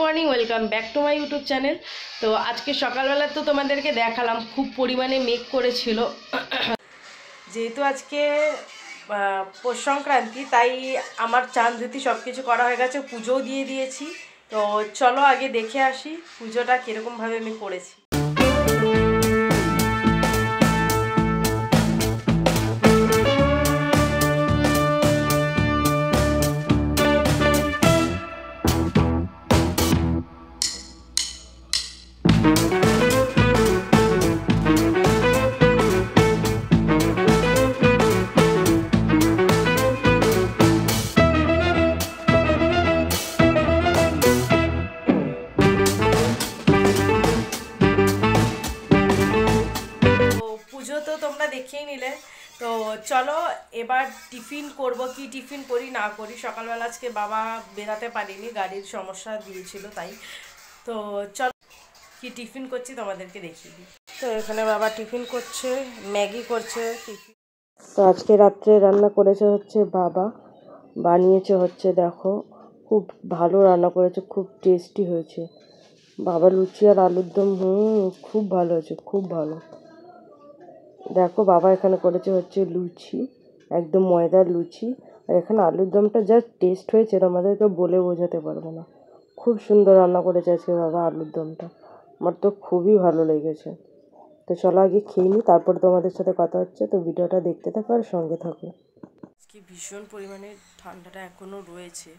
Morning, welcome back to my YouTube channel. তো আজকে সকালবেলা তো তোমাদেরকে দেখালাম খুব পরিমাণে মেঘ করেছিল। যেহেতু আজকে পৌষ সংক্রান্তি, তাই আমার চাঁদ ধুতি সব কিছু করা হয়ে গেছে, পুজোও দিয়ে দিয়েছি। তো চলো আগে দেখে আসি পুজোটা কীরকমভাবে আমি করেছি। পুজো তো তোমরা দেখেই নিলে। তো চলো এবার টিফিন করব, কি টিফিন করি না করি। সকালবেলা আজকে বাবা বেরাতে পারিনি, গাড়ির সমস্যা দিয়েছিল তাই। তো চলো কি টিফিন করছি তোমাদেরকে দেখিয়ে দিই। তো এখানে বাবা টিফিন করছে, ম্যাগি করছে টিফিন। তো আজকে রাত্রে রান্না করেছে হচ্ছে বাবা, বানিয়েছে হচ্ছে দেখো, খুব ভালো রান্না করেছে, খুব টেস্টি হয়েছে। বাবা লুচি আর আলুর দম, খুব ভালো হয়েছে, খুব ভালো। দেখো বাবা এখানে করেছে হচ্ছে লুচি, একদম ময়দার লুচি। আর এখানে আলুর দমটা যা টেস্ট হয়েছে আমাদেরকে বলে বোঝাতে পারবো না। খুব সুন্দর রান্না করেছে আজকে বাবা আলুর দমটা, আমার তো খুবই ভালো লেগেছে। তো চলো আগে খেয়ে নিই, তারপর তোমাদের সাথে কথা হচ্ছে। তো ভিডিওটা দেখতে থাকো আর সঙ্গে থাকো। আজকে ভীষণ পরিমাণে ঠান্ডাটা এখনও রয়েছে।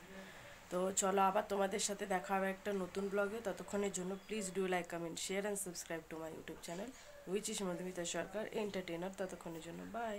তো চলো আবার তোমাদের সাথে দেখা হবে একটা নতুন ব্লগে। ততক্ষণের জন্য please do like, comment, share and subscribe to my YouTube channel, which is Madhumita Sarkar entertainer. ততক্ষণের জন্য বাই।